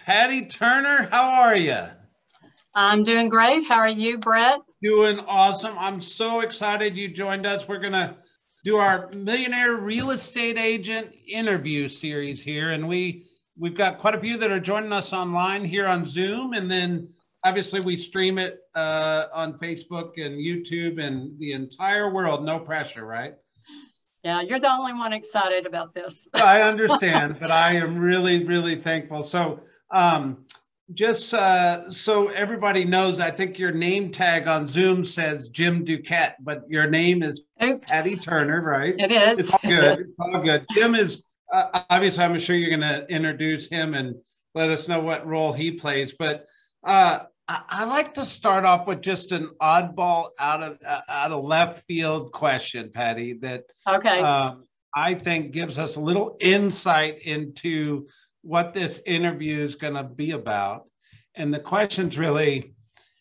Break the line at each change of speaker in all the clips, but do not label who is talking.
Patty Turner, how are you?
I'm doing great. How are you, Brett?
Doing awesome. I'm so excited you joined us. We're going to do our millionaire real estate agent interview series here. And we've got quite a few that are joining us online here on Zoom. And then obviously we stream it on Facebook and YouTube and the entire world. No pressure, right?
Yeah, you're the only one excited about this.
I understand, but I am really, really thankful. So, just so everybody knows, I think your name tag on Zoom says Jim Duquette, but your name is
Oops.
Patty Turner, right?
It is.
It's all good. It's all good. Jim is obviously, I'm sure you're going to introduce him and let us know what role he plays. But I like to start off with just an oddball out of left field question, Patty, that
Okay.
I think gives us a little insight into what this interview is going to be about. And the question's really,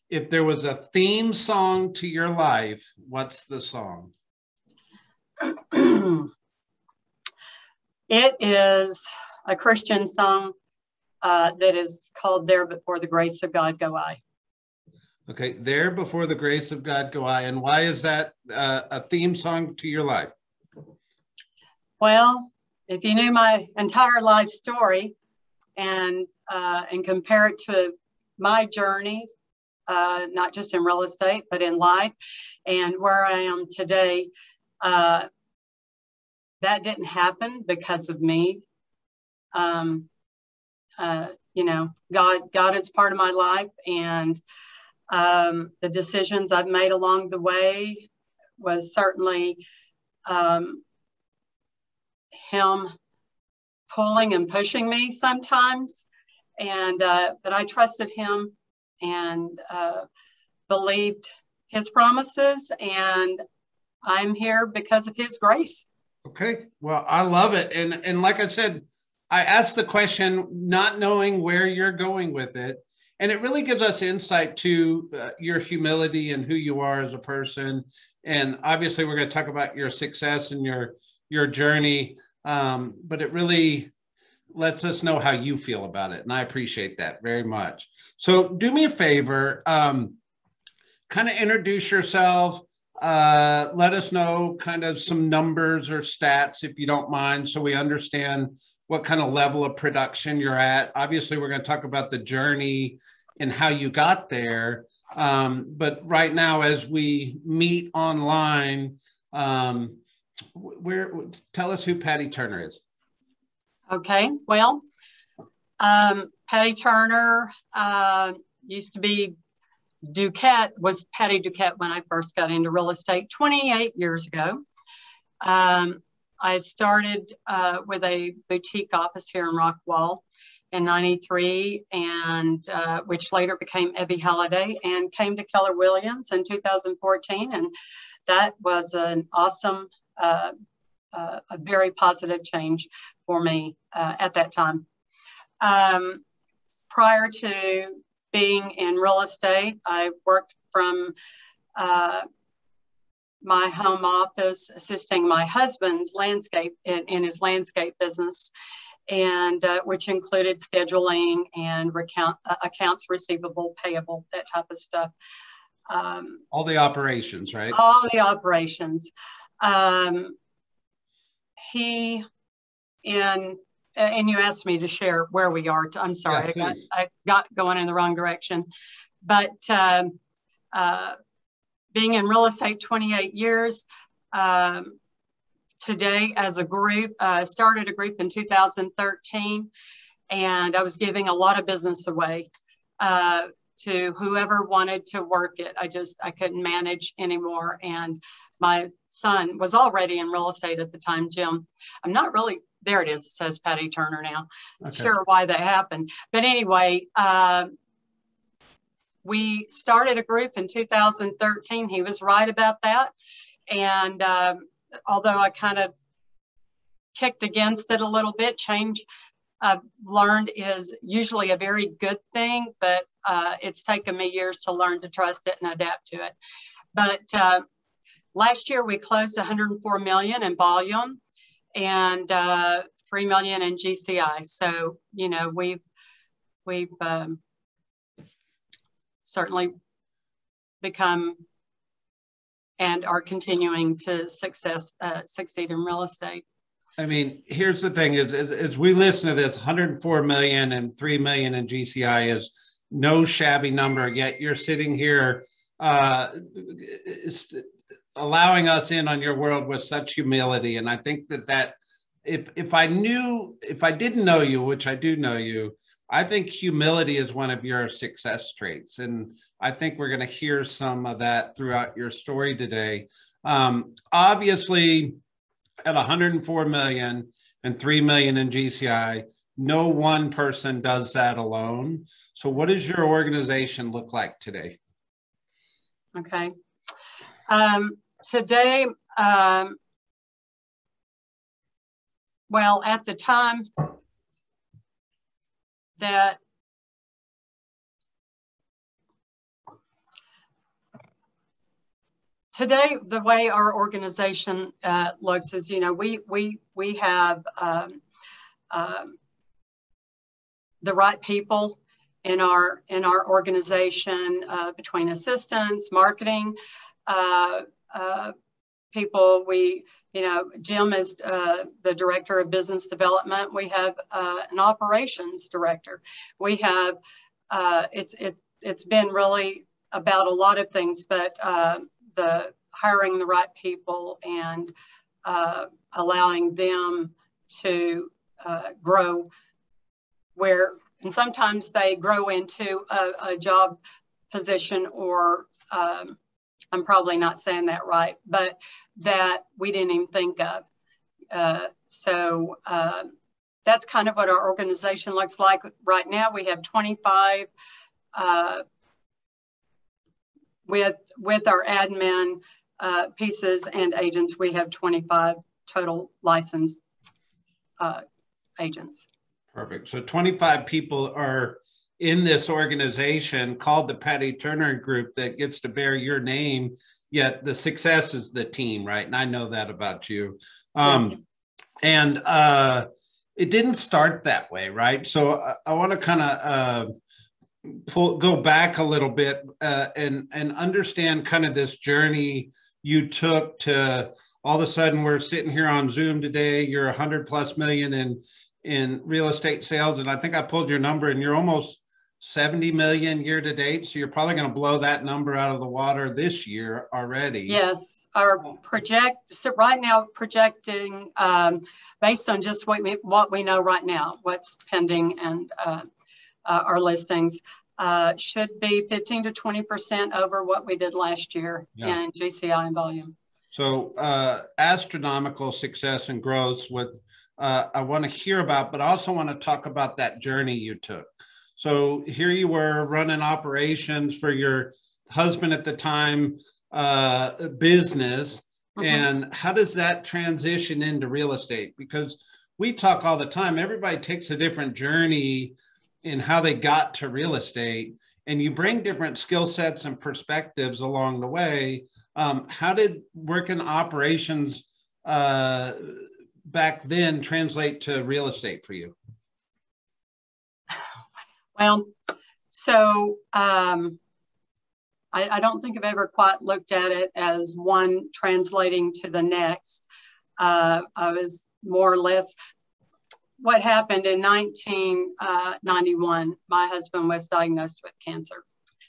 if there was a theme song to your life, what's the song?
It is a Christian song that is called There Before the Grace of God Go I.
Okay, There Before the Grace of God Go I. And why is that a theme song to your life?
Well, if you knew my entire life story and compare it to my journey, not just in real estate, but in life and where I am today, that didn't happen because of me. You know, God is part of my life, and the decisions I've made along the way was certainly him pulling and pushing me sometimes, and but I trusted him and believed his promises, and I'm here because of his grace.
Okay, well, I love it. And like I said, I asked the question not knowing where you're going with it. And it really gives us insight to your humility and who you are as a person. And obviously, we're going to talk about your success and your journey. But it really lets us know how you feel about it. And I appreciate that very much. So do me a favor, kind of introduce yourself. Let us know kind of some numbers or stats, if you don't mind, so we understand what kind of level of production you're at. Obviously, we're going to talk about the journey and how you got there. But right now, as we meet online, tell us who Patty Turner is.
Okay, well, Patty Turner used to be Duquette, was Patty Duquette when I first got into real estate 28 years ago. I started with a boutique office here in Rockwall in 93, and which later became Ebby Halliday, and came to Keller Williams in 2014. And that was an awesome, a very positive change for me at that time. Prior to being in real estate, I worked from my home office, assisting my husband's landscape in his landscape business, and which included scheduling and accounts receivable, payable, that type of stuff.
All the operations, right?
All the operations. And you asked me to share where we are. I'm sorry,
Yeah,
I got going in the wrong direction. But being in real estate 28 years, today as a group, started a group in 2013, and I was giving a lot of business away to whoever wanted to work it. I couldn't manage anymore. And my son was already in real estate at the time, Jim. I'm not really, there it is, it says Patty Turner now. Okay. Sure why that happened. But anyway, we started a group in 2013. He was right about that. And although I kind of kicked against it a little bit, change I've learned is usually a very good thing, but it's taken me years to learn to trust it and adapt to it. But last year we closed 104 million in volume and 3 million in GCI. So, you know, we've we've certainly become and are continuing to succeed in real estate.
I mean, here's the thing: is as we listen to this, 104 million and 3 million in GCI is no shabby number. Yet you're sitting here allowing us in on your world with such humility, and I think that if I didn't know you, which I do know you, I think humility is one of your success traits. And I think we're going to hear some of that throughout your story today. Obviously, at 104 million and 3 million in GCI, no one person does that alone. So what does your organization look like today?
Okay. Today, well, at the time that today, the way our organization looks is, you know, we have the right people in our organization, between assistants, marketing people. You know, Jim is the director of business development. We have an operations director. We have it's been really about a lot of things, but the hiring the right people and allowing them to grow and sometimes they grow into a job position, or I'm probably not saying that right, but that we didn't even think of. So that's kind of what our organization looks like right now. We have 25 with our admin pieces and agents. We have 25 total licensed agents.
Perfect. So 25 people are in this organization called the Patty Turner Group that gets to bear your name, yet the success is the team, right? And I know that about you. Yes. And it didn't start that way, right? So I want to kind of go back a little bit and understand kind of this journey you took to all of a sudden we're sitting here on Zoom today. You're 100+ million in real estate sales. And I think I pulled your number and you're almost 70 million year to date. So you're probably going to blow that number out of the water this year already.
Yes. So right now projecting based on just what we know right now, what's pending and our listings should be 15 to 20% over what we did last year in GCI and volume.
So astronomical success and growth with I want to hear about, but I also want to talk about that journey you took. So here you were running operations for your husband at the time, business. Mm-hmm. And how does that transition into real estate? Because we talk all the time, everybody takes a different journey in how they got to real estate, and you bring different skill sets and perspectives along the way. How did working operations back then translate to real estate for you?
Well, so I don't think I've ever quite looked at it as one translating to the next. I was more or less, what happened in 1991, my husband was diagnosed with cancer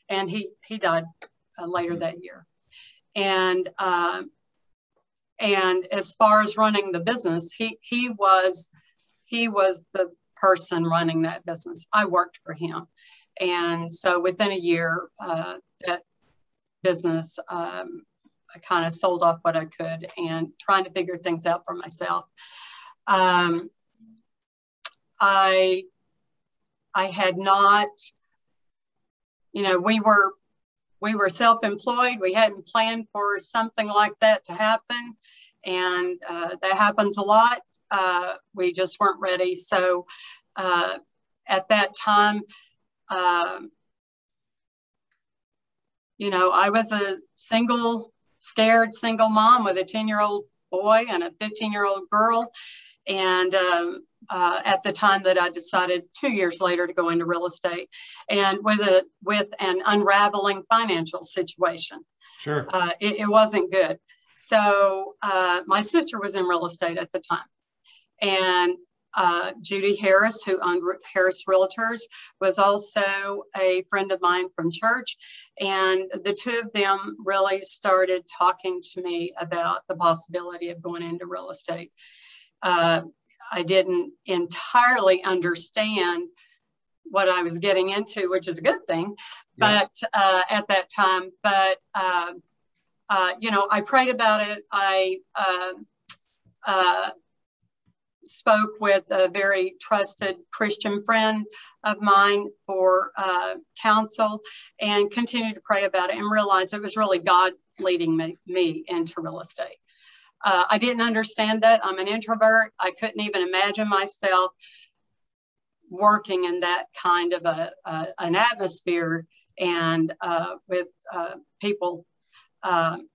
and he died later that year. And as far as running the business, he was the person running that business. I worked for him. And so within a year, that business, I kind of sold off what I could and trying to figure things out for myself. I had not, you know, we were self-employed. We hadn't planned for something like that to happen. And that happens a lot. We just weren't ready. So at that time, you know, I was a scared single mom with a 10-year-old boy and a 15-year-old girl. And at the time that I decided 2 years later to go into real estate, and with an unraveling financial situation.
Sure.
It wasn't good. So my sister was in real estate at the time, and Judy Harris, who owned Harris Realtors, was also a friend of mine from church. And the two of them really started talking to me about the possibility of going into real estate. I didn't entirely understand what I was getting into, which is a good thing, but at that time, but you know, I prayed about it. I spoke with a very trusted Christian friend of mine for counsel, and continued to pray about it, and realized it was really God leading me into real estate. I didn't understand that. I'm an introvert. I couldn't even imagine myself working in that kind of an atmosphere and with people on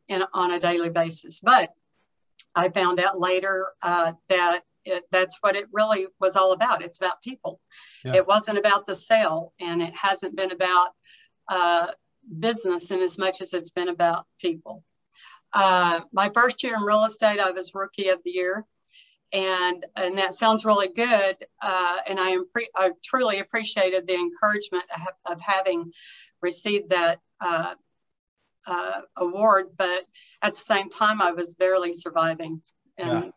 a daily basis. But I found out later that that's what it really was all about. It's about people. Yeah. It wasn't about the sale, and it hasn't been about business in as much as it's been about people. My first year in real estate, I was Rookie of the Year, and that sounds really good. And I truly appreciated the encouragement of having received that award, but at the same time, I was barely surviving. And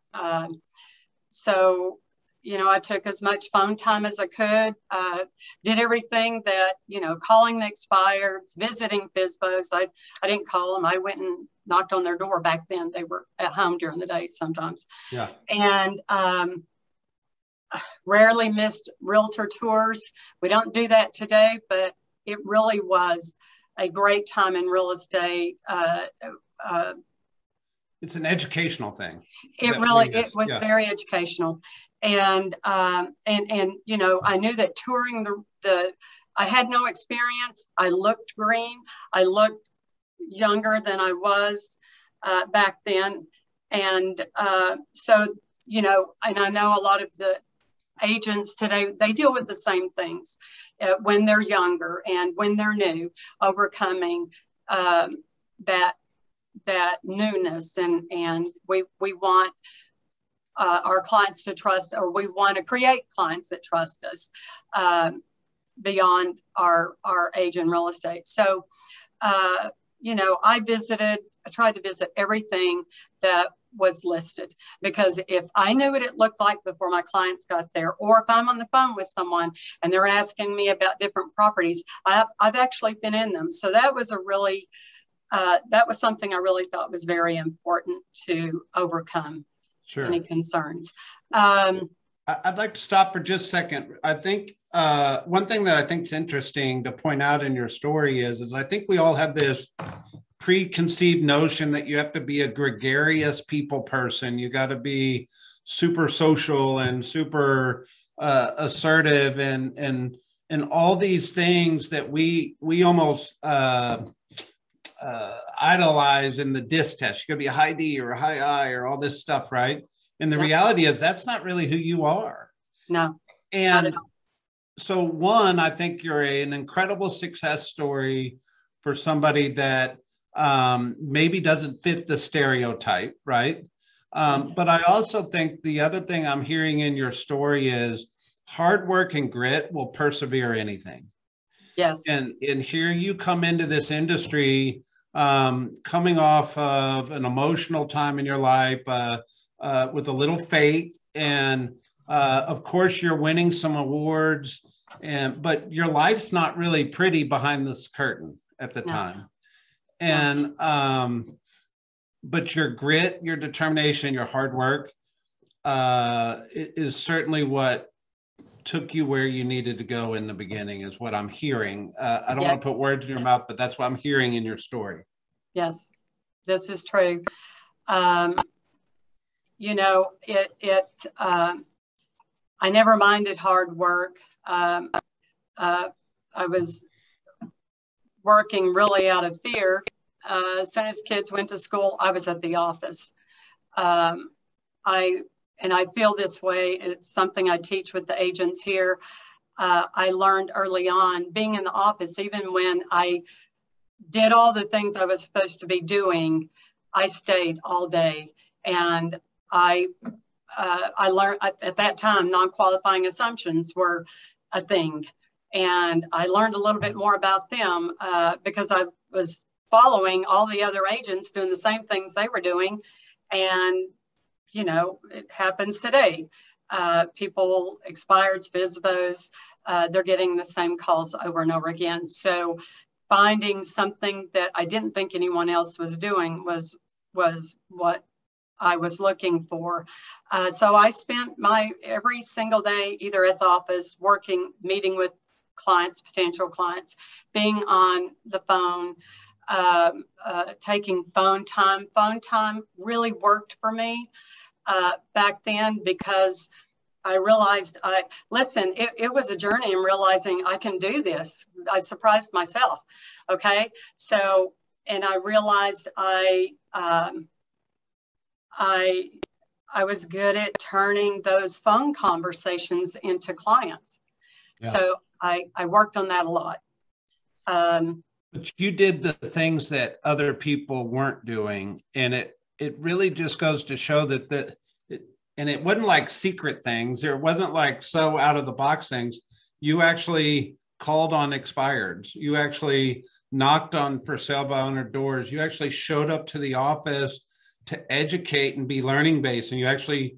so, you know, I took as much phone time as I could, did everything that, you know, calling the expireds, visiting FSBOs. I didn't call them. I went and knocked on their door. Back then. They were at home during the day sometimes. Yeah. And rarely missed realtor tours. We don't do that today, but it really was a great time in real estate.
It's an educational thing.
It was very educational. And you know, I knew that touring I had no experience. I looked green. I looked younger than I was back then. And so, you know, and I know a lot of the agents today, they deal with the same things when they're younger and when they're new, overcoming that newness, and we want our clients to trust, or we want to create clients that trust us beyond our age in real estate. So, you know, I tried to visit everything that was listed, because if I knew what it looked like before my clients got there, or if I'm on the phone with someone and they're asking me about different properties, I've actually been in them. So that was that was something I really thought was very important to overcome any concerns.
I'd like to stop for just a second. I think one thing that I think is interesting to point out in your story is I think we all have this preconceived notion that you have to be a gregarious people person. You got to be super social and super assertive and all these things that we almost idolize in the DISC test. You're going to be a high D or a high I or all this stuff, right? And the reality is that's not really who you are.
No.
And so one, I think you're an incredible success story for somebody that maybe doesn't fit the stereotype, right? But I also think the other thing I'm hearing in your story is hard work and grit will persevere anything.
Yes.
And here you come into this industry coming off of an emotional time in your life with a little faith. And of course, you're winning some awards, but your life's not really pretty behind this curtain at the time. And but your grit, your determination, your hard work is certainly what took you where you needed to go in the beginning, is what I'm hearing. I don't want to put words in your mouth, but that's what I'm hearing in your story.
Yes, this is true. You know, I never minded hard work. I was working really out of fear. As soon as kids went to school, I was at the office. I and I feel this way, it's something I teach with the agents here. I learned early on being in the office, even when I did all the things I was supposed to be doing, I stayed all day. And I learned at that time, non-qualifying assumptions were a thing. And I learned a little bit more about them because I was following all the other agents doing the same things they were doing. And, you know, it happens today. People, expireds, FSBOs, they're getting the same calls over and over again. So finding something that I didn't think anyone else was doing was what I was looking for. So I spent my every single day either at the office, working, meeting with clients, potential clients, being on the phone, taking phone time. Phone time really worked for me back then, because I realized, it was a journey in realizing I can do this. I surprised myself. Okay. So, and I realized I was good at turning those phone conversations into clients. Yeah. So I worked on that a lot.
But you did the things that other people weren't doing. And it really just goes to show that and it wasn't like secret things. It wasn't like so out of the box things. You actually called on expireds. You actually knocked on for sale by owner doors. You actually showed up to the office to educate and be learning based. And you actually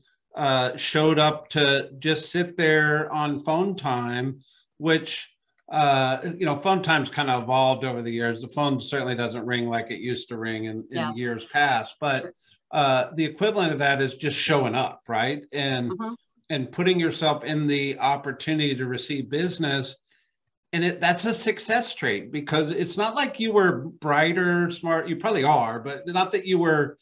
showed up to just sit there on phone time, which, phone time's kind of evolved over the years. The phone certainly doesn't ring like it used to ring in years past, but the equivalent of that is just showing up, right? And and putting yourself in the opportunity to receive business. And that's a success trait, because it's not like you were brighter, smart. You probably are, but not that you were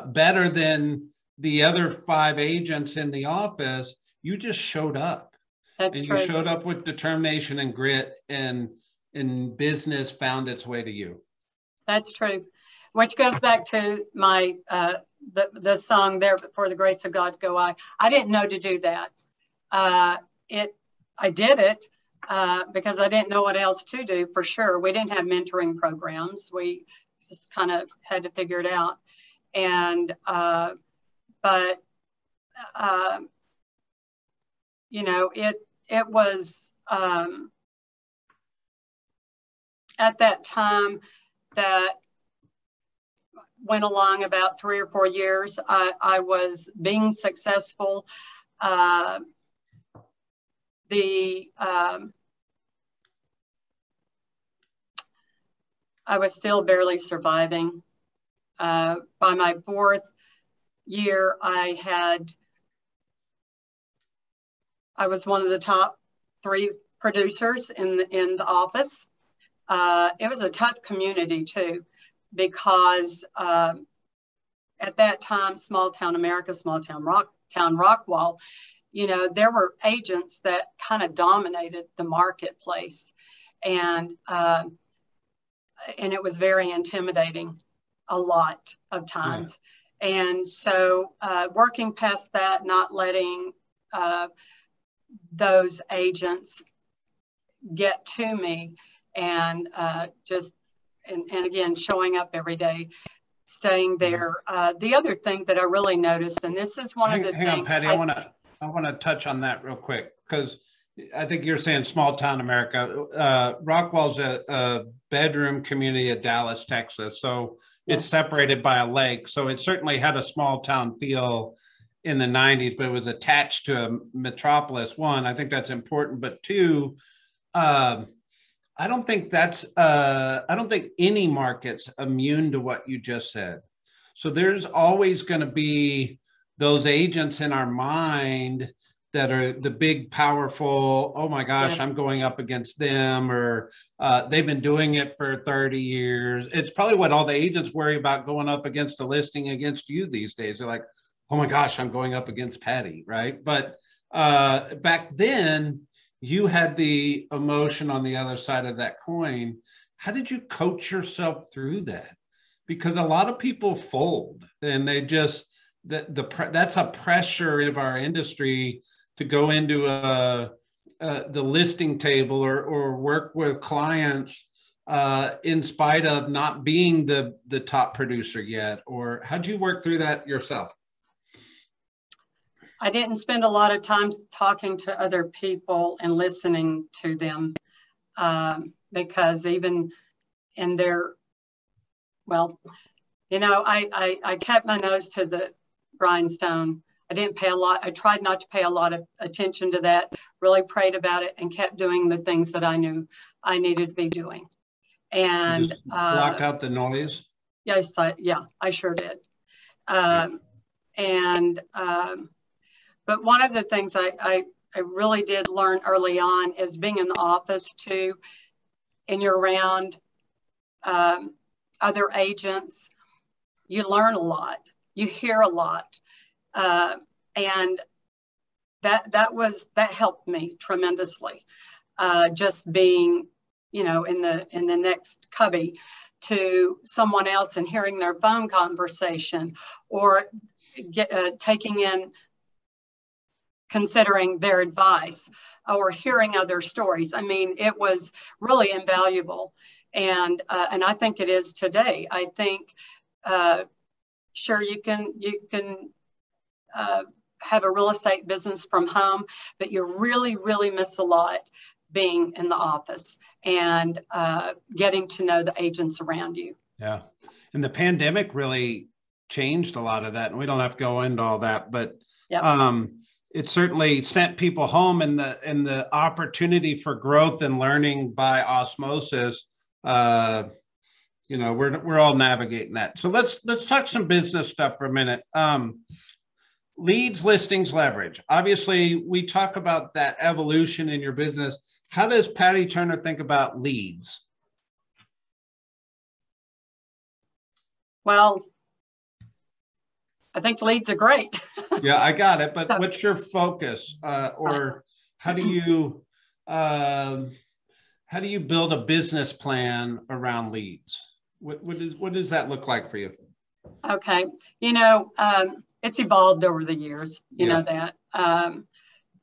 better than the other 5 agents in the office. You just showed up.
That's true.
You showed up with determination and grit, and business found its way to you. That's
true. Which goes back to my the song there, "For the Grace of God Go I." I didn't know to do that. I did it because I didn't know what else to do, for sure. We didn't have mentoring programs. We just kind of had to figure it out. And it was at that time that went along about 3 or 4 years. I was being successful. I was still barely surviving. By my 4th year, I was one of the top 3 producers in the office. It was a tough community too, because at that time, small town America, small town Rockwall, there were agents that kind of dominated the marketplace, and it was very intimidating a lot of times. Yeah. And so working past that, not letting those agents get to me, and and again, showing up every day, staying there. The other thing that I really noticed, and this is one of the things. Hang on,
Patty, I want to touch on that real quick, because I think you're saying small town America. Rockwall's a bedroom community of Dallas, Texas. So it's separated by a lake. So it certainly had a small town feel in the 90s, but it was attached to a metropolis. 1, I think that's important. But 2, I don't think any market's immune to what you just said. So there's always going to be those agents in our mind that are the big, powerful, oh my gosh, yes, I'm going up against them, or they've been doing it for 30 years. It's probably what all the agents worry about, going up against a listing against you these days. They're like, oh my gosh, I'm going up against Patty, right? But back then, you had the emotion on the other side of that coin. How did you coach yourself through that? Because a lot of people fold, and that's a pressure of our industry to go into the listing table or work with clients in spite of not being the top producer yet? Or how'd you work through that yourself?
I didn't spend a lot of time talking to other people and listening to them because even in their, well, you know, I kept my nose to the grindstone. I didn't pay a lot. I tried not to pay a lot of attention to that, really prayed about it and kept doing the things that I knew I needed to be doing. And
you just blocked out the noise?
Yes, I sure did. But one of the things I really did learn early on is being in the office too, and you're around other agents, you learn a lot, you hear a lot. And that helped me tremendously. Just being, you know, in the next cubby to someone else and hearing their phone conversation or taking in, considering their advice or hearing other stories. I mean, it was really invaluable. And I think it is today. I think, sure, you can have a real estate business from home, but you really, really miss a lot being in the office and getting to know the agents around you.
Yeah. And the pandemic really changed a lot of that. And we don't have to go into all that, but yep. It certainly sent people home, and the opportunity for growth and learning by osmosis. You know, we're all navigating that. So let's talk some business stuff for a minute. Leads, listings, leverage. Obviously, we talk about that evolution in your business. How does Patty Turner think about leads?
Well, I think leads are great.
Yeah, I got it. But what's your focus, or how do you build a business plan around leads? What does that look like for you?
Okay, you know, it's evolved over the years. You know that.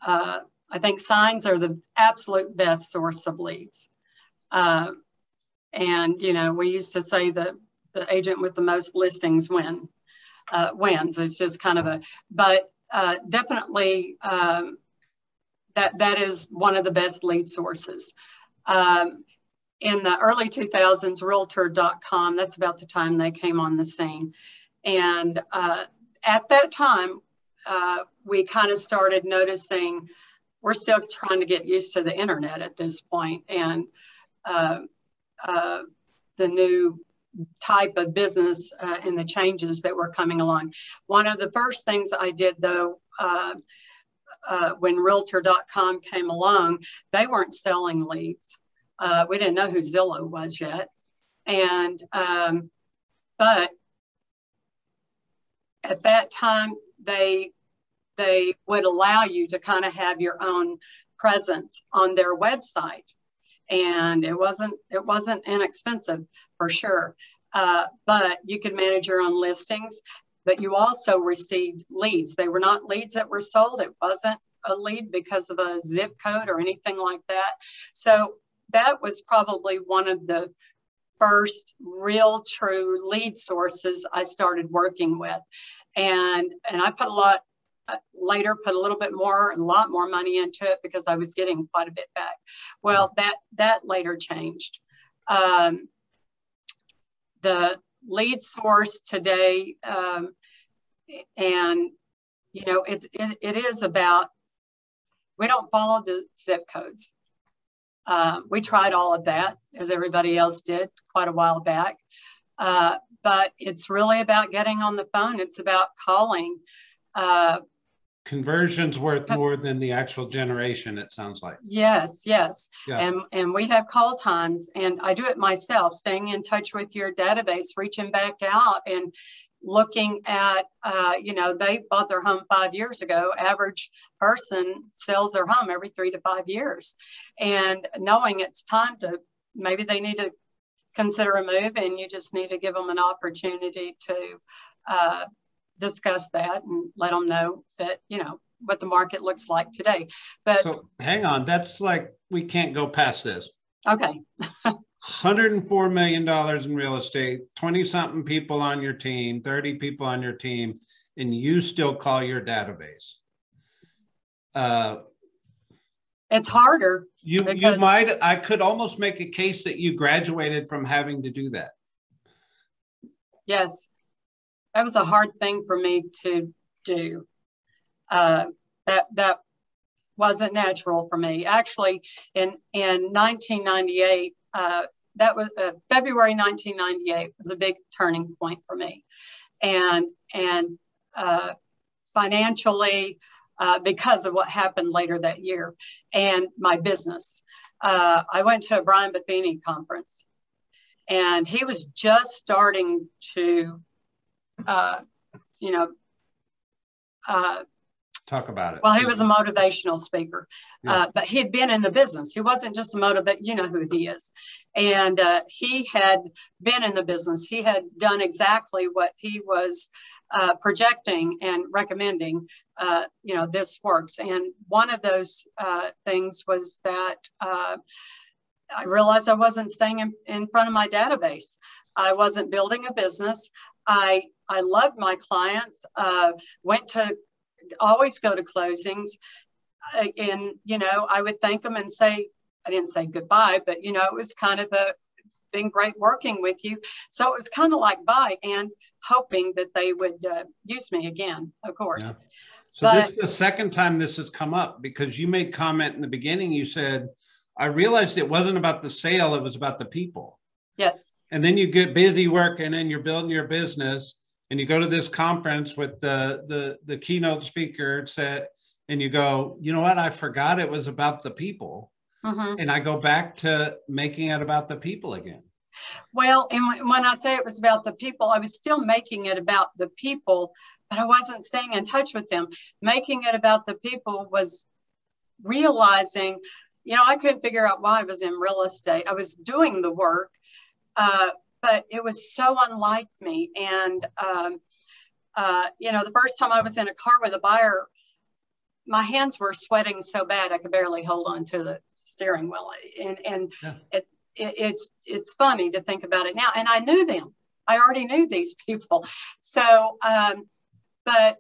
I think signs are the absolute best source of leads. And you know, we used to say that the agent with the most listings wins. It's just kind of but definitely that is one of the best lead sources. In the early 2000s, Realtor.com, that's about the time they came on the scene. And at that time, we kind of started noticing we're still trying to get used to the internet at this point, and the new type of business and the changes that were coming along. One of the first things I did, though, when Realtor.com came along, they weren't selling leads. We didn't know who Zillow was yet. And, but at that time, they would allow you to kind of have your own presence on their website. And it wasn't inexpensive for sure. But you could manage your own listings, but you also received leads. They were not leads that were sold. It wasn't a lead because of a zip code or anything like that. So that was probably one of the first real true lead sources I started working with. And I put a lot, later put a little bit more, a lot more money into it because I was getting quite a bit back. Well, that later changed. The lead source today, and you know, it is about, we don't follow the zip codes. We tried all of that, as everybody else did quite a while back. But it's really about getting on the phone. It's about calling.
Conversion's worth more than the actual generation, it sounds like.
Yes, yes.
Yeah.
And we have call times, and I do it myself, staying in touch with your database, reaching back out and looking at, you know, they bought their home 5 years ago. Average person sells their home every 3 to 5 years. And knowing it's time to, maybe they need to consider a move, and you just need to give them an opportunity to discuss that and let them know that, you know, what the market looks like today. But
so hang on, that's like, we can't go past this.
okay.
$104 million in real estate, 20 something people on your team, 30 people on your team, and you still call your database.
It's harder.
You might, I could almost make a case that you graduated from having to do that.
Yes. That was a hard thing for me to do. That wasn't natural for me. Actually, in 1998, that was February 1998 was a big turning point for me, and financially, because of what happened later that year, and my business. I went to a Brian Buffini conference, and he was just starting to, you know,
talk about it.
Well, he was a motivational speaker, but he had been in the business. He wasn't just a motivator, you know who he is. And he had been in the business. He had done exactly what he was projecting and recommending, you know, this works. And one of those things was that I realized I wasn't staying in front of my database. I wasn't building a business. I loved my clients, always go to closings, and, you know, I would thank them and say, I didn't say goodbye, but, you know, it was kind of it's been great working with you. So it was kind of like bye, and hoping that they would use me again, of course.
Yeah. So this is the second time this has come up, because you made comment in the beginning. You said, I realized it wasn't about the sale, it was about the people.
Yes.
And then you get busy working and you're building your business, and you go to this conference with the keynote speaker said, and you go, you know what? I forgot it was about the people. Mm-hmm. And I go back to making it about the people again.
Well, and when I say it was about the people, I was still making it about the people, but I wasn't staying in touch with them. Making it about the people was realizing, you know, I couldn't figure out why I was in real estate. I was doing the work, but it was so unlike me. And, you know, the first time I was in a car with a buyer, my hands were sweating so bad I could barely hold on to the steering wheel. And yeah. It's funny to think about it now. And I knew them. I already knew these people. So, but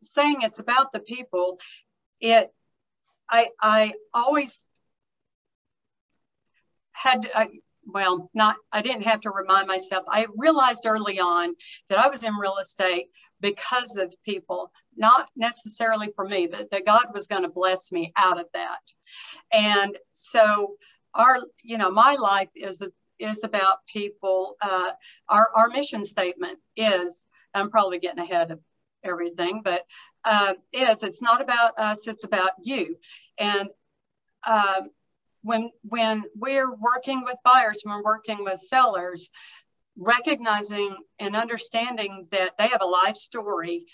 saying it's about the people, I always had, I didn't have to remind myself. I realized early on that I was in real estate because of people, not necessarily for me, but that God was going to bless me out of that. And so my life is about people. Our mission statement is, I'm probably getting ahead of everything, but it's not about us, it's about you. And when we're working with buyers, when we're working with sellers, recognizing and understanding that they have a life story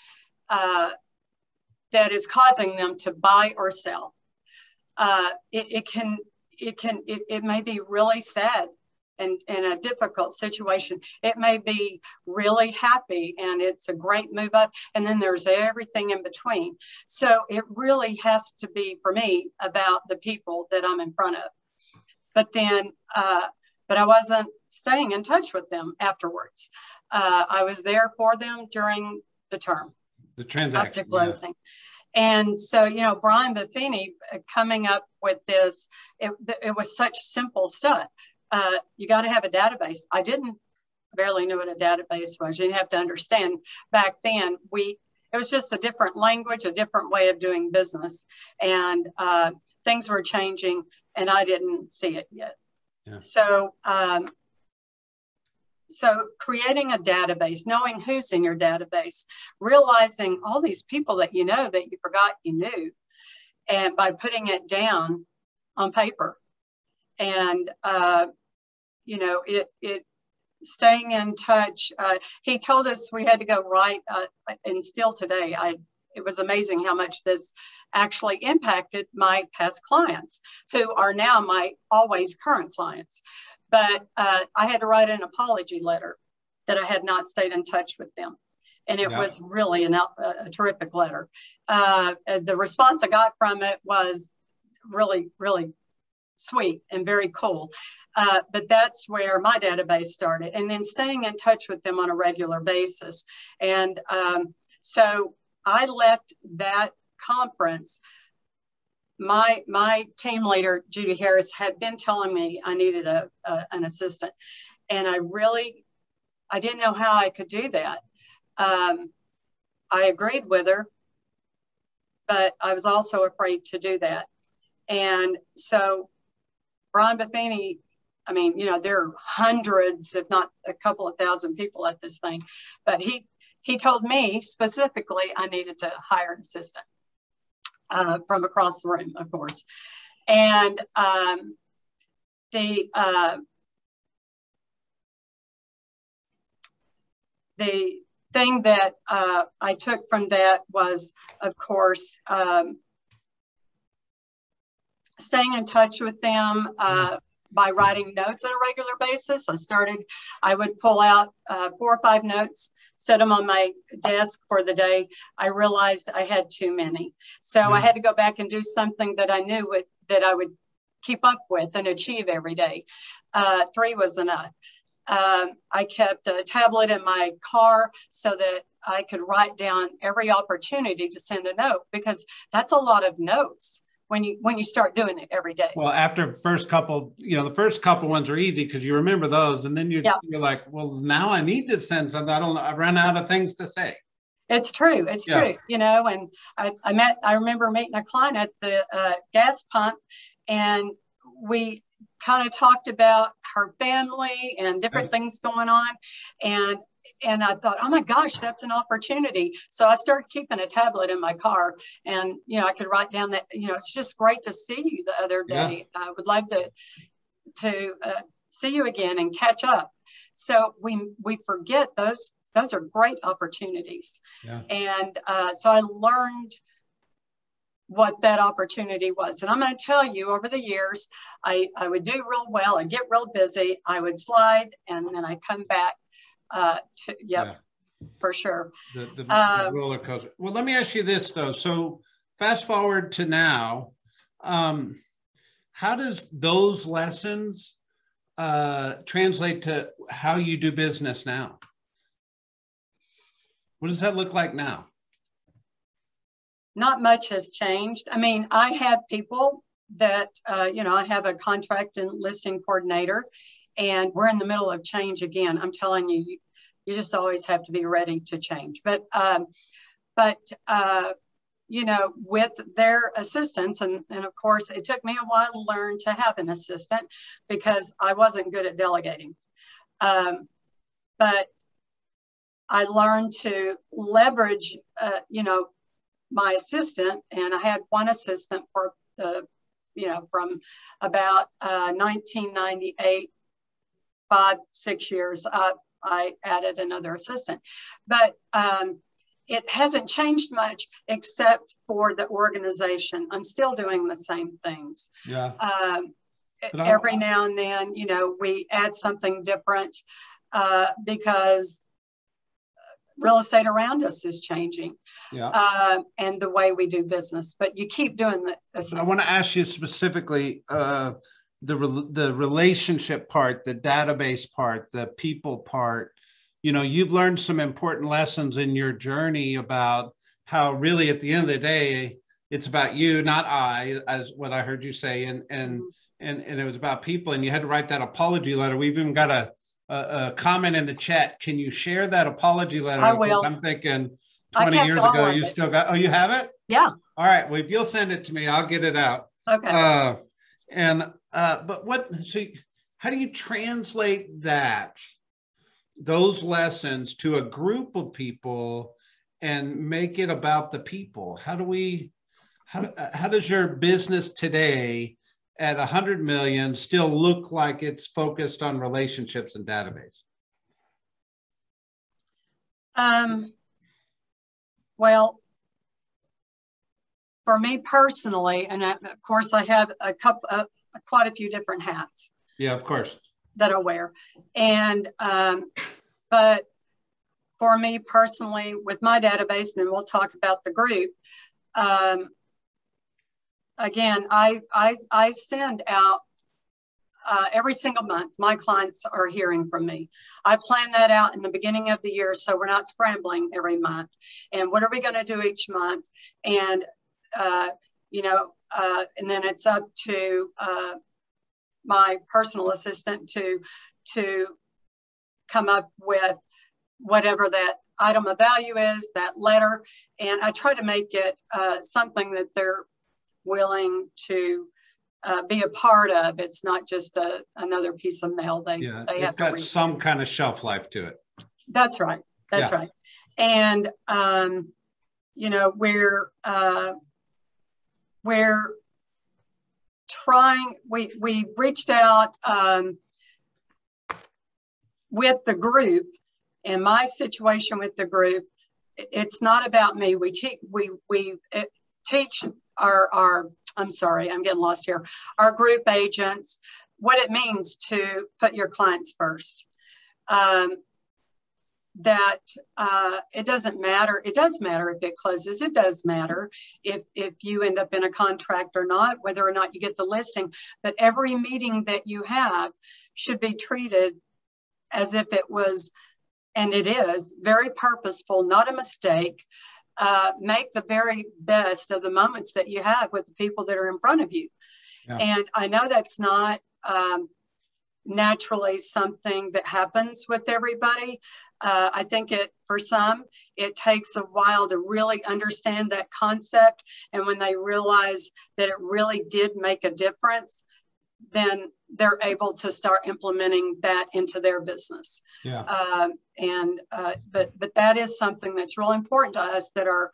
that is causing them to buy or sell. It may be really sad and in a difficult situation. It may be really happy and it's a great move up, and then there's everything in between. So it really has to be, for me, about the people that I'm in front of. But then, but I wasn't staying in touch with them afterwards. I was there for them during the term,
the transaction,
after closing. Yeah. And so, you know, Brian Buffini coming up with this, it was such simple stuff. You got to have a database. I barely knew what a database was. You didn't have to understand. Back then, it was just a different language, a different way of doing business. And things were changing, and I didn't see it yet. Yeah. So creating a database, knowing who's in your database, realizing all these people that you know that you forgot you knew, and by putting it down on paper, and you know, it staying in touch. He told us we had to go write, and still today, it was amazing how much this actually impacted my past clients, who are now my always current clients. But I had to write an apology letter that I had not stayed in touch with them. And it was really a terrific letter. The response I got from it was really, really sweet and very cool. But that's where my database started. And then staying in touch with them on a regular basis. And so I left that conference. My team leader, Judy Harris, had been telling me I needed an assistant. And I didn't know how I could do that. I agreed with her, but I was also afraid to do that. And so Brian Buffini, I mean, you know, there are hundreds, if not a couple of thousand people at this thing, but he told me specifically I needed to hire an assistant from across the room, of course. And the thing that I took from that was, of course, staying in touch with them by writing notes on a regular basis. I would pull out 4 or 5 notes, set them on my desk for the day. I realized I had too many. So I had to go back and do something that I knew that I would keep up with and achieve every day. 3 was enough. I kept a tablet in my car so that I could write down every opportunity to send a note, because that's a lot of notes when you start doing it every day.
Well, after first couple, the first couple ones are easy because you remember those, and then you're like, well, now I need to send something. I run out of things to say.
It's true. It's true. And I remember meeting a client at the gas pump, and we kind of talked about her family and different things going on. And I thought, oh my gosh, that's an opportunity. So I started keeping a tablet in my car, and, I could write down that, it's just great to see you the other day. I would like to see you again and catch up. So we forget those are great opportunities. Yeah. And so I learned what that opportunity was. And I'm going to tell you, over the years, I would do real well and get real busy. I would slide, and then I'd come back for sure.
The roller coaster. Well, let me ask you this though. So fast forward to now, how does those lessons translate to how you do business now? What does that look like now?
Not much has changed. I mean, I have people that, I have a contract and listing coordinator, and we're in the middle of change again. I'm telling you, you just always have to be ready to change. But with their assistants, and of course, it took me a while to learn to have an assistant because I wasn't good at delegating. But I learned to leverage, my assistant, and I had one assistant for from about 1998, 5-6 years up, I added another assistant. But it hasn't changed much except for the organization. I'm still doing the same things. Yeah. Every now and then, we add something different because real estate around us is changing, and the way we do business. But you keep doing that.
I want to ask you specifically the relationship part, the database part, the people part. You've learned some important lessons in your journey about how really at the end of the day, it's about you, not I, as what I heard you say, and it was about people, and you had to write that apology letter. We've even got a comment in the chat. Can you share that apology letter?
I will.
I'm thinking 20 years ago, you still got, oh, you have it?
Yeah.
All right. Well, if you'll send it to me, I'll get it out.
Okay.
But how do you translate those lessons to a group of people and make it about the people? How does your business today at 100 million still look like it's focused on relationships and database?
Well, for me personally, and of course I have quite a few different hats.
Yeah, of course.
That I wear. And But for me personally, with my database, and then we'll talk about the group, again, I send out every single month. My clients are hearing from me. I plan that out in the beginning of the year, so we're not scrambling every month. And what are we going to do each month? And and then it's up to my personal assistant to come up with whatever that item of value is, that letter. And I try to make it something that they're willing to be a part of. It's not just another piece of mail. They
it's
have
got some kind of shelf life to it.
That's right. That's right. And we're trying. We reached out with the group. In my situation with the group, it's not about me. We teach our I'm sorry, I'm getting lost here. Our group agents, what it means to put your clients first. That it doesn't matter. It does matter if it closes. It does matter if you end up in a contract or not, whether or not you get the listing. But every meeting that you have should be treated as if it was, and it is, very purposeful, not a mistake. Make the very best of the moments that you have with the people that are in front of you. Yeah. And I know that's not naturally something that happens with everybody. I think for some, it takes a while to really understand that concept. And when they realize that it really did make a difference, then they're able to start implementing that into their business. Yeah. But that is something that's really important to us, that our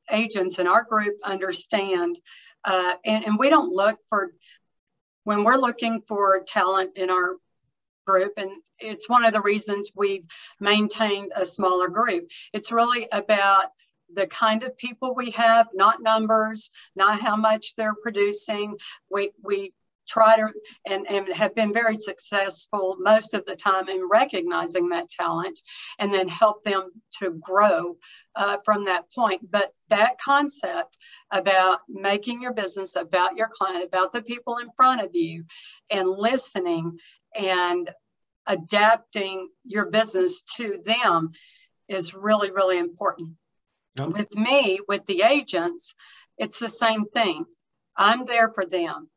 agents in our group understand. And we don't look for, when we're looking for talent in our group, and it's one of the reasons we've maintained a smaller group. It's really about the kind of people we have, not numbers, not how much they're producing. We try to, and have been very successful most of the time in recognizing that talent and then help them to grow from that point. But that concept about making your business about your client, about the people in front of you, and listening and adapting your business to them is really, really important. Yep. With me, with the agents, it's the same thing. I'm there for them.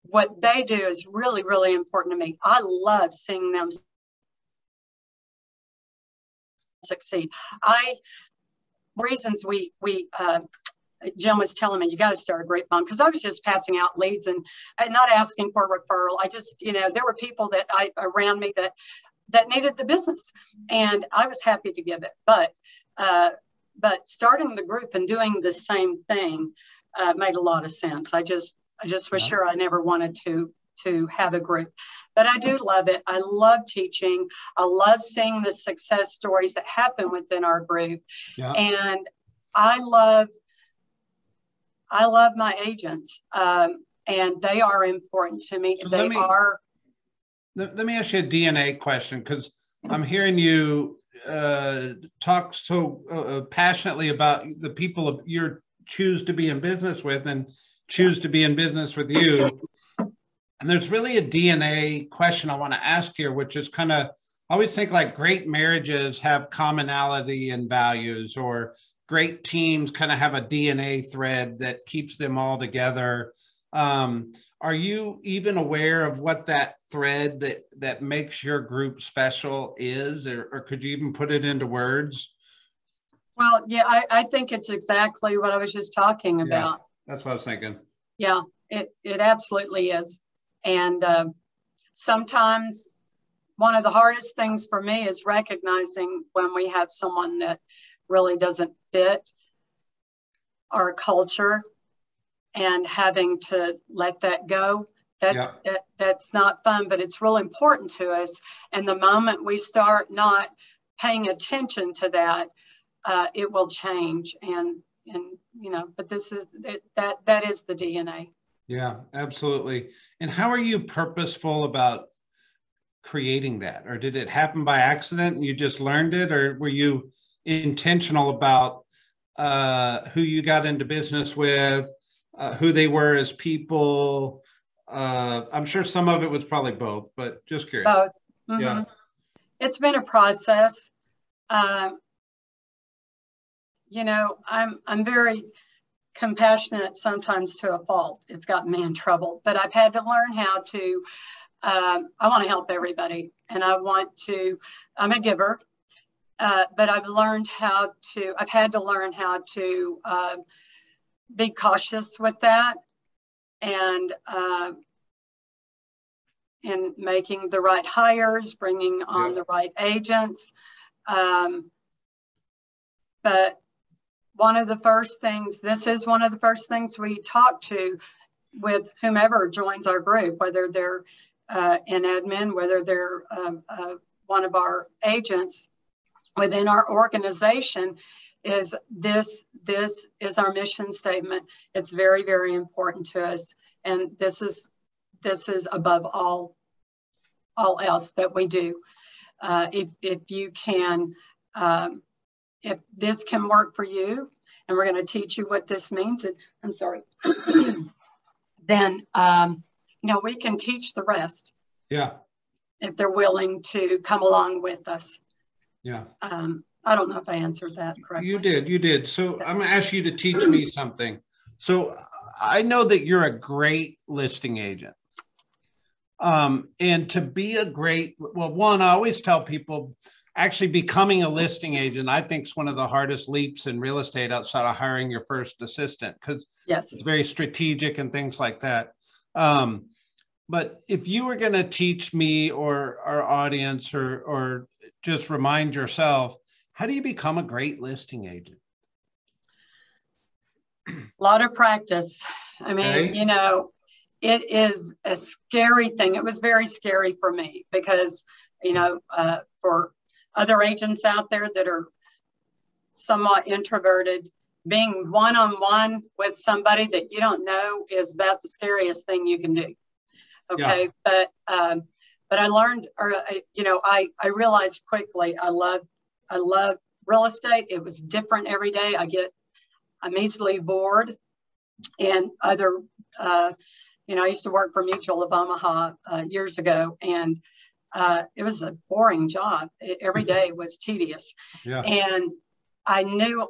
What they do is really, really important to me. I love seeing them succeed. Jim was telling me, you got to start a grapevine, because I was just passing out leads and not asking for a referral. I just, there were people around me that needed the business, and I was happy to give it. But starting the group and doing the same thing made a lot of sense. I just was sure I never wanted to have a group, but I do love it. I love teaching. I love seeing the success stories that happen within our group. Yeah. And I love my agents, and they are important to me. So let
me ask you a DNA question, because I'm hearing you talk so passionately about the people you choose to be in business with and choose to be in business with you. And there's really a DNA question I want to ask here, which is kind of, I always think like great marriages have commonality and values, or great teams kind of have a DNA thread that keeps them all together. Are you even aware of what that thread that makes your group special is, or could you even put it into words?
Well, yeah, I think it's exactly what I was just talking about.
Yeah, that's what I was thinking.
Yeah, it absolutely is. And sometimes one of the hardest things for me is recognizing when we have someone that really doesn't fit our culture and having to let that go. That's not fun, but it's real important to us. And the moment we start not paying attention to that, it will change. And but this is that is the DNA.
Yeah, absolutely. And how are you purposeful about creating that, or did it happen by accident and you just learned it, or were you intentional about who you got into business with, who they were as people? I'm sure some of it was probably both, but just curious.
Both. Mm-hmm.
Yeah.
It's been a process. You know, I'm very compassionate sometimes to a fault. It's gotten me in trouble, but I've had to learn how to, I want to help everybody, and I'm a giver, but I've had to learn how to be cautious with that, and in making the right hires, bringing on the right agents. But this is one of the first things we talk to with whomever joins our group, whether they're in admin, whether they're one of our agents within our organization, is this is our mission statement. It's very, very important to us. And this is above all else that we do. If you can, if this can work for you, and we're going to teach you what this means, and I'm sorry, then, we can teach the rest.
Yeah.
If they're willing to come along with us.
Yeah.
I don't know if I answered that correctly.
You did. So I'm going to ask you to teach me something. So I know that you're a great listing agent. And to be a great, one, I always tell people, actually becoming a listing agent, I think, is one of the hardest leaps in real estate outside of hiring your first assistant, because it's very strategic and things like that. But if you were going to teach me or our audience, or just remind yourself, how do you become a great listing agent?
A lot of practice. I mean, it is a scary thing. It was very scary for me because, for other agents out there that are somewhat introverted, being one-on-one with somebody that you don't know is about the scariest thing you can do. Okay. Yeah. But I learned, I realized quickly, I love real estate. It was different every day. I'm easily bored, and I used to work for Mutual of Omaha years ago, and it was a boring job. Every day was tedious. Yeah. And I knew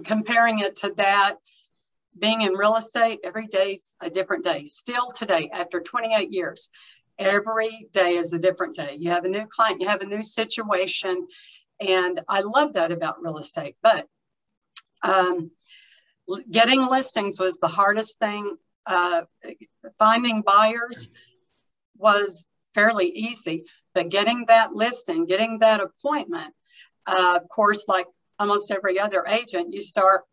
comparing it to that, being in real estate, every day's a different day. Still today, after 28 years, every day is a different day. You have a new client, you have a new situation. And I love that about real estate. But getting listings was the hardest thing. Finding buyers was fairly easy, but getting that listing, getting that appointment, of course, like almost every other agent, you start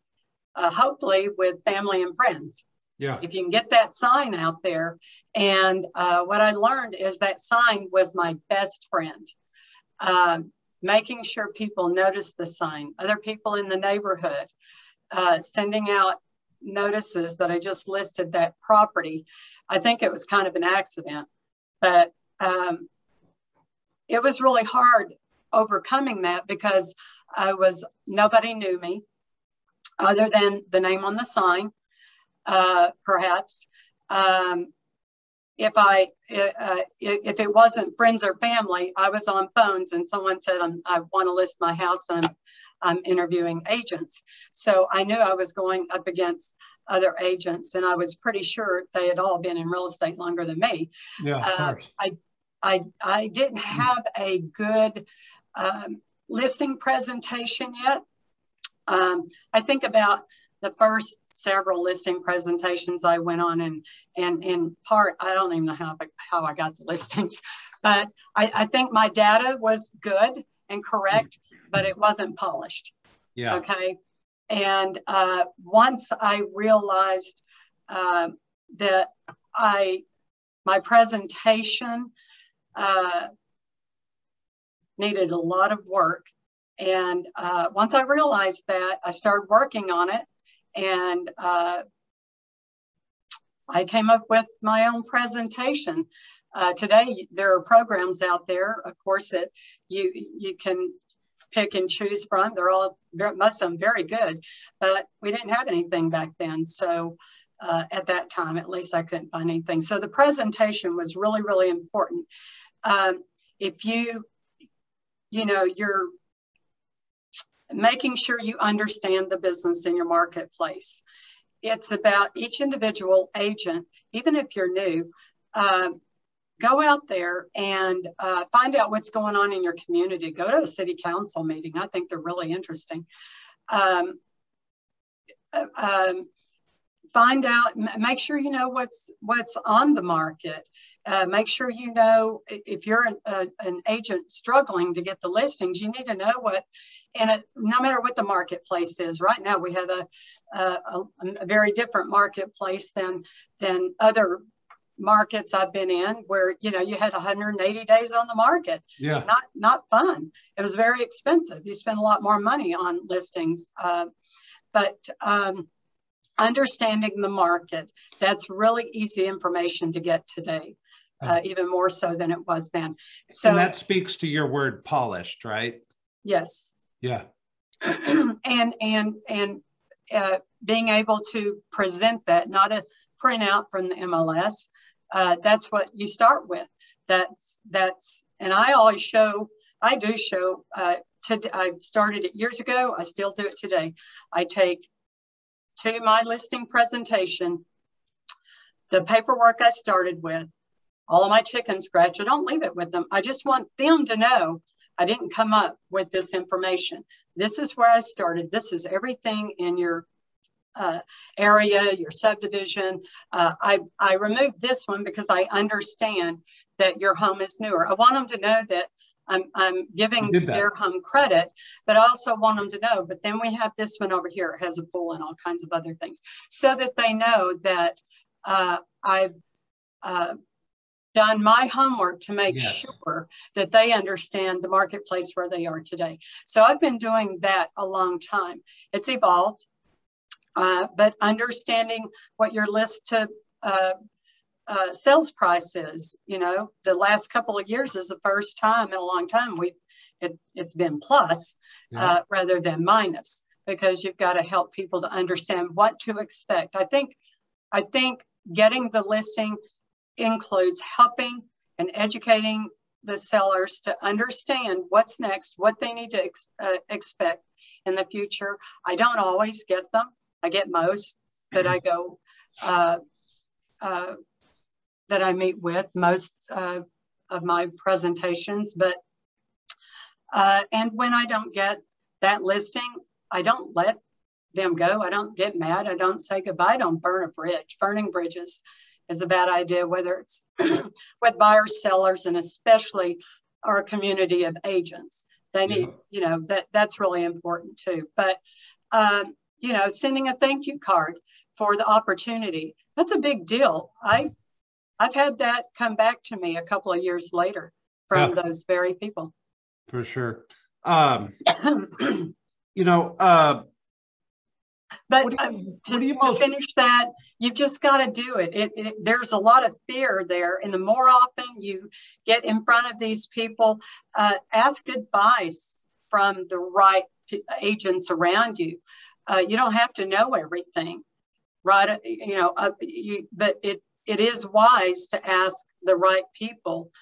hopefully with family and friends. Yeah. If you can get that sign out there. And what I learned is that sign was my best friend. Making sure people notice the sign, other people in the neighborhood, sending out notices that I just listed that property. I think it was kind of an accident, but it was really hard overcoming that because nobody knew me other than the name on the sign, perhaps. If it wasn't friends or family, I was on phones and someone said, I want to list my house and I'm interviewing agents. So I knew I was going up against other agents, and I was pretty sure they had all been in real estate longer than me. Yeah, of course. I didn't have a good listing presentation yet. I think about the first several listing presentations I went on, and in part, I don't even know how I got the listings, but I think my data was good and correct, but it wasn't polished. Yeah. Okay. And once I realized that my presentation needed a lot of work, and once I realized that, I started working on it, and I came up with my own presentation. Today, there are programs out there, of course, that you can pick and choose from. They're all, most of them, very good, but we didn't have anything back then. So at that time, at least, I couldn't find anything. So the presentation was really, really important. If you're making sure you understand the business in your marketplace. It's about each individual agent, even if you're new, go out there and find out what's going on in your community. Go to a city council meeting. I think they're really interesting. Find out, make sure you know what's on the market. Make sure you know if you're an agent struggling to get the listings, you need to know what, and no matter what the marketplace is. Right now, we have a very different marketplace than other markets I've been in, where you had 180 days on the market.
Yeah,
not fun. It was very expensive. You spend a lot more money on listings, but understanding the market, that's really easy information to get today. Even more so than it was then. So
and that speaks to your word polished, right?
Yes.
Yeah.
and being able to present that, not a printout from the MLS. That's what you start with. That's, and I always show, I started it years ago. I still do it today. I take to my listing presentation the paperwork I started with, all of my chicken scratch. I don't leave it with them. I just want them to know I didn't come up with this information. This is where I started. This is everything in your area, your subdivision. I removed this one because I understand that your home is newer. I want them to know that I'm giving their home credit, but I also want them to know, but then we have this one over here. It has a pool and all kinds of other things, so that they know that I've done my homework to make sure that they understand the marketplace where they are today. So I've been doing that a long time. It's evolved, but understanding what your list to sales price is, the last couple of years is the first time in a long time it's been plus rather than minus, because you've got to help people to understand what to expect. I think getting the listing includes helping and educating the sellers to understand what's next, what they need to expect in the future. I don't always get them. I get most that I go, that I meet with, most of my presentations. But, and when I don't get that listing, I don't let them go. I don't get mad. I don't say goodbye. I don't burn a bridge. Burning bridges is a bad idea, whether it's with buyers, sellers, and especially our community of agents. They need, that's really important too. But, sending a thank you card for the opportunity, that's a big deal. I've had that come back to me a couple of years later from those very people.
For sure.
But to finish that, you've just got to do it. There's a lot of fear there. And the more often you get in front of these people, ask advice from the right agents around you. You don't have to know everything, right? But it is wise to ask the right people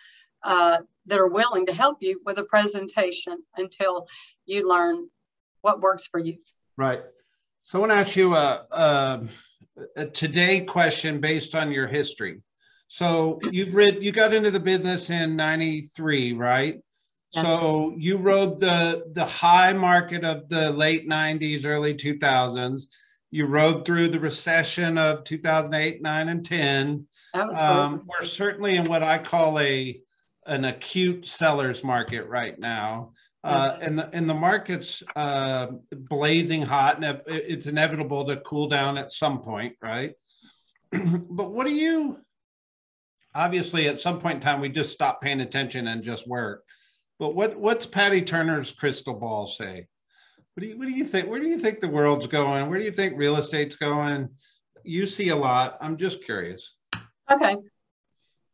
that are willing to help you with a presentation until you learn what works for you.
Right. So I want to ask you a today question based on your history. So you got into the business in '93, right? Yes. So you rode the high market of the late '90s, early 2000s. You rode through the recession of 2008, 9, and 10.
That was
we're certainly in what I call an acute seller's market right now. Yes. And the market's blazing hot, and it's inevitable to cool down at some point, right? But what do you, obviously at some point in time, we just stop paying attention and just work. But what's Patty Turner's crystal ball say? What do you think? Where do you think the world's going? Where do you think real estate's going? You see a lot. I'm just curious.
Okay.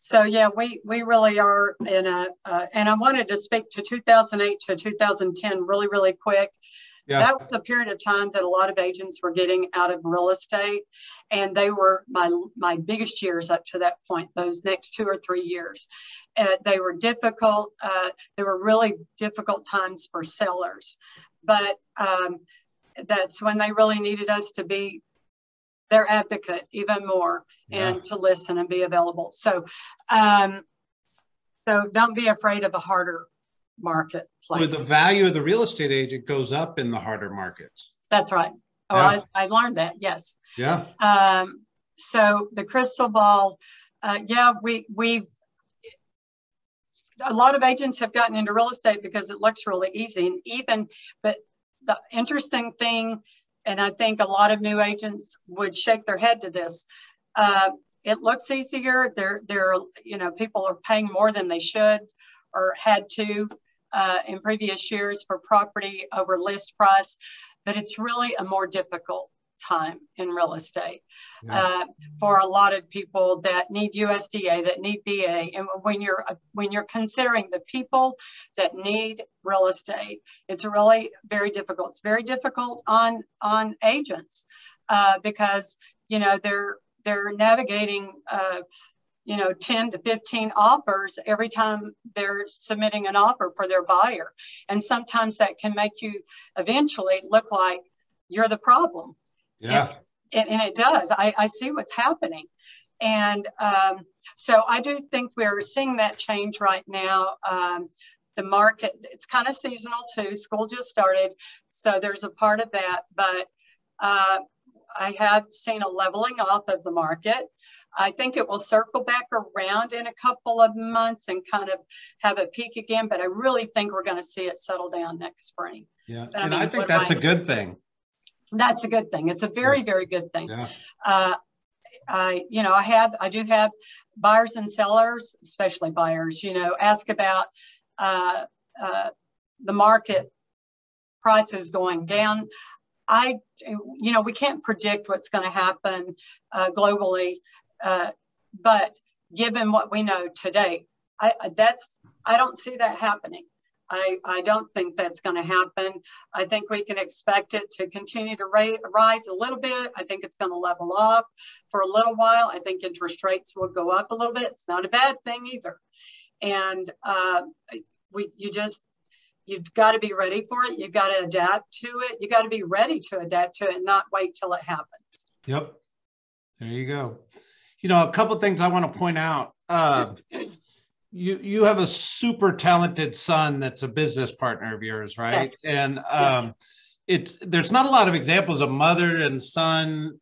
So yeah, we really are in and I wanted to speak to 2008 to 2010 really, really quick.
Yeah.
That was a period of time that a lot of agents were getting out of real estate, and they were my biggest years up to that point, those next 2 or 3 years. They were difficult. They were really difficult times for sellers, but that's when they really needed us to be their advocate even more, and to listen and be available. So, so don't be afraid of a harder marketplace.
Well, the value of the real estate agent goes up in the harder markets.
That's right. Oh, yeah. I learned that. Yes.
Yeah.
So the crystal ball, yeah, we've a lot of agents have gotten into real estate because it looks really easy, and but the interesting thing, and I think a lot of new agents would shake their head to this. It looks easier. People are paying more than they should or had to in previous years for property over list price, but it's really a more difficult time in real estate for a lot of people that need USDA, that need VA. And when you're considering the people that need real estate, it's really very difficult. It's very difficult on agents because they're navigating 10 to 15 offers every time they're submitting an offer for their buyer. And sometimes that can make you eventually look like you're the problem.
Yeah.
And it does. I see what's happening. And so I do think we're seeing that change right now. The market, it's kind of seasonal too. School just started. So there's a part of that. But I have seen a leveling off of the market. I think it will circle back around in a couple of months and kind of have a peak again. But I really think we're going to see it settle down next spring.
Yeah. And I think that's a good thing.
That's a good thing. It's a very, very good thing.
Yeah.
I do have buyers and sellers, especially buyers, ask about the market prices going down. We can't predict what's going to happen globally, but given what we know today, I don't see that happening. I don't think that's going to happen. I think we can expect it to continue to rise a little bit. I think it's going to level off for a little while. I think interest rates will go up a little bit. It's not a bad thing either. And you've got to be ready for it. You've got to adapt to it. You got to be ready to adapt to it and not wait till it happens.
Yep. There you go. A couple of things I want to point out. You have a super talented son that's a business partner of yours, right?
Yes.
And there's not a lot of examples of mother and son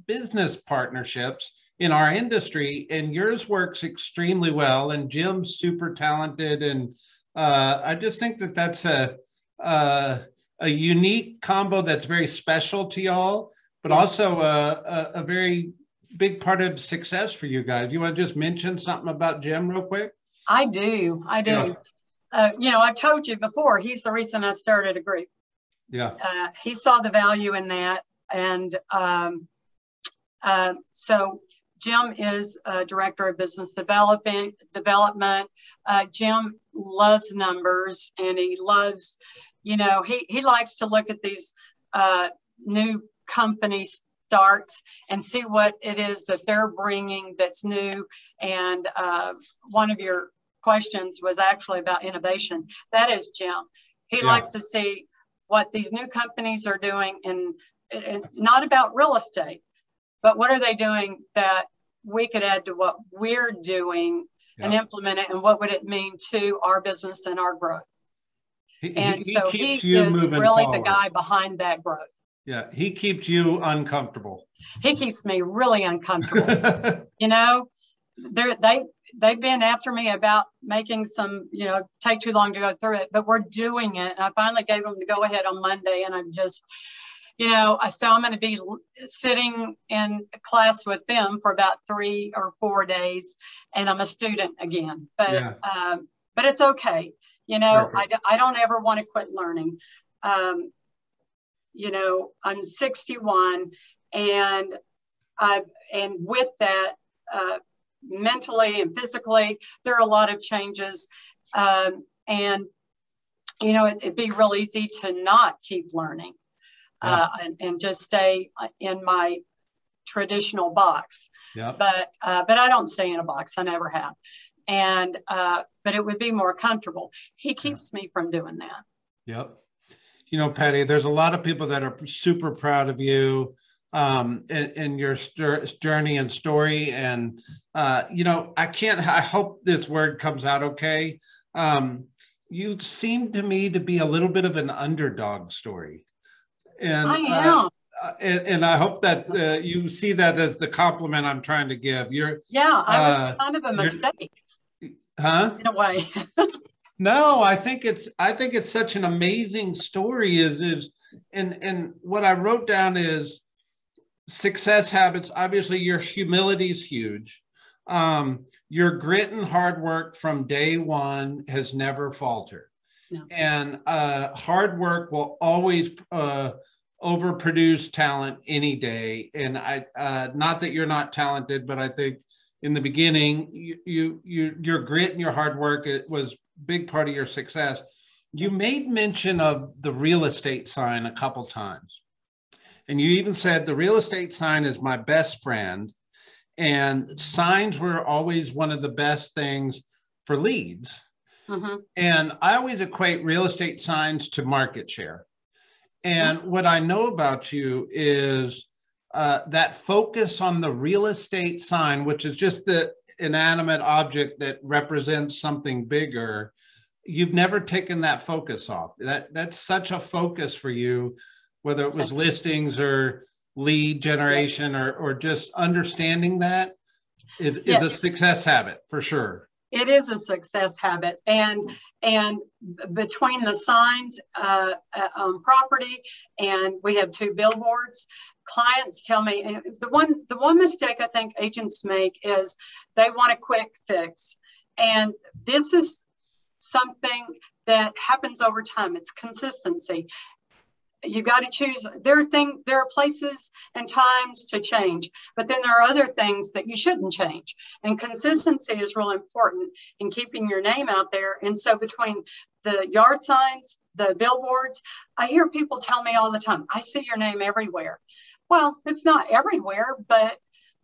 business partnerships in our industry, and yours works extremely well. And Jim's super talented, and I just think that that's a unique combo that's very special to y'all, but also a very big part of success for you guys. You want to just mention something about Jim real quick?
I do. Yeah. I told you before, he's the reason I started a group.
Yeah.
He saw the value in that. And so Jim is Director of Business Development. Jim loves numbers, and he loves, he likes to look at these new companies starts and see what it is that they're bringing that's new. And one of your questions was actually about innovation. That is Jim. He likes to see what these new companies are doing, and not about real estate, but what are they doing that we could add to what we're doing and implement it, and what would it mean to our business and our growth. He is really the guy behind that growth.
Yeah, he keeps you uncomfortable.
He keeps me really uncomfortable. They've been after me about making some, take too long to go through it, but we're doing it. And I finally gave them the go ahead on Monday, and I'm just, so I'm going to be sitting in class with them for about 3 or 4 days, and I'm a student again. But it's okay. I don't ever want to quit learning. I'm 61, and with that, mentally and physically. There are a lot of changes. And, you know, it'd be real easy to not keep learning and just stay in my traditional box. But I don't stay in a box. I never have. And but it would be more comfortable. He keeps me from doing that.
Yep. You know, Patty, there's a lot of people that are super proud of you in your journey and story. And, you know, I hope this word comes out okay. You seem to me to be a little bit of an underdog story. And
I am.
And I hope that you see that as the compliment I'm trying to give.
I was kind of a mistake.
Huh?
In a way.
No, I think it's such an amazing story and what I wrote down is success habits. Obviously your humility is huge. Your grit and hard work from day one has never faltered. No. And hard work will always overproduce talent any day. And not that you're not talented, but I think in the beginning, your grit and your hard work, it was a big part of your success. You made mention of the real estate sign a couple times. And you even said the real estate sign is my best friend. And signs were always one of the best things for leads. Mm-hmm. And I always equate real estate signs to market share. And what I know about you is that focus on the real estate sign, which is just the inanimate object that represents something bigger. You've never taken that focus off. That's such a focus for you, whether it was listings or lead generation or just understanding that is a success habit for sure.
It is a success habit, and between the signs on property, and we have 2 billboards. Clients tell me, and the one mistake I think agents make is they want a quick fix, and this is something that happens over time. It's consistency. You got to choose. There are places and times to change, but then there are other things that you shouldn't change. And consistency is real important in keeping your name out there. And so between the yard signs, the billboards, I hear people tell me all the time, I see your name everywhere. Well, it's not everywhere, but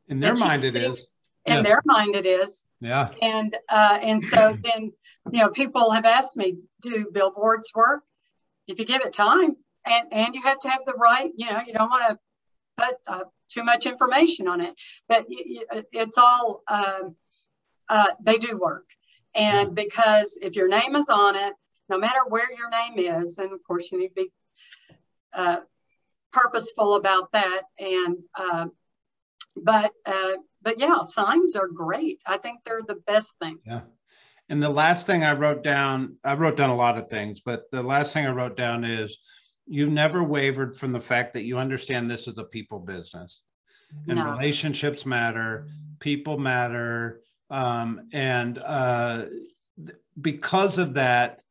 in their mind it is.
In their mind it is.
Yeah.
And so then, you know, people have asked me, do billboards work? If you give it time. And you have to have the right, you know, you don't want to put too much information on it, but it's all, they do work. And because if your name is on it, no matter where your name is, and of course you need to be purposeful about that. And, but yeah, signs are great. I think they're the best thing.
Yeah. And the last thing I wrote down a lot of things, but the last thing I wrote down is, you've never wavered from the fact that you understand this is a people business and relationships matter, people matter. Because of that,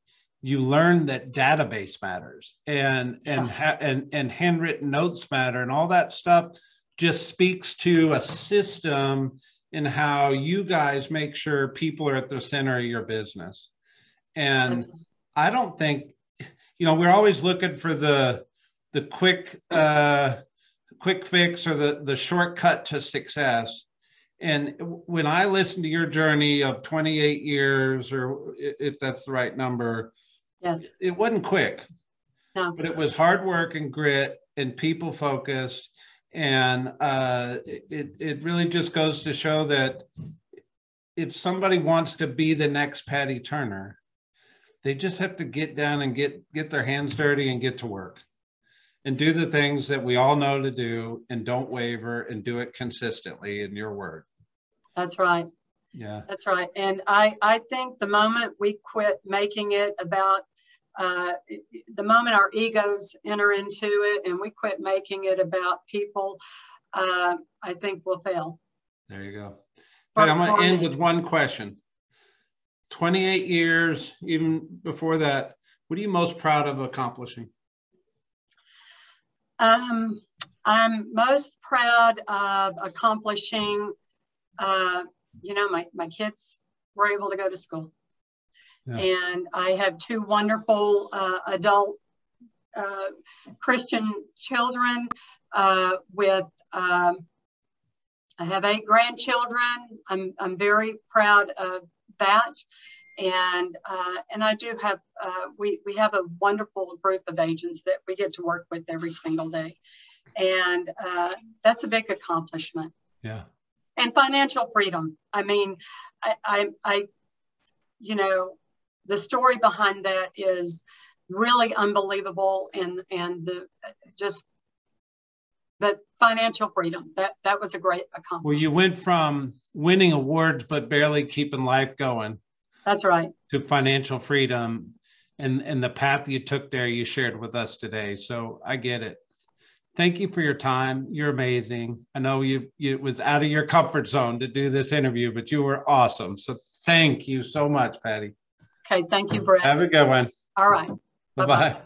you learn that database matters and handwritten notes matter, and all that stuff just speaks to a system in how you guys make sure people are at the center of your business. And I don't think, you know, we're always looking for the quick fix or the shortcut to success. And when I listen to your journey of 28 years, or if that's the right number, it wasn't quick, but it was hard work and grit and people focused. And it really just goes to show that if somebody wants to be the next Patty Turner, they just have to get down and get their hands dirty and get to work and do the things that we all know to do, and don't waver and do it consistently, in your word.
That's right.
Yeah,
that's right. And I think the moment we quit making it about, the moment our egos enter into it and we quit making it about people, I think we'll fail.
There you go. But I'm going to end with one question. 28 years, even before that, what are you most proud of accomplishing? I'm
most proud of accomplishing you know, my kids were able to go to school.
Yeah.
And I have two wonderful adult Christian children with, I have 8 grandchildren. I'm very proud of that. And I do have, we have a wonderful group of agents that we get to work with every single day. And that's a big accomplishment.
Yeah.
And financial freedom. I mean, I you know, the story behind that is really unbelievable. And the just that financial freedom, that was a great accomplishment.
Well, you went from winning awards, but barely keeping life going.
That's right.
To financial freedom, and the path you took there, you shared with us today. So I get it. Thank you for your time. You're amazing. I know it was out of your comfort zone to do this interview, but you were awesome. So thank you so much, Patty.
Okay. Thank you, Brett.
Have a good one.
All right.
Bye-bye.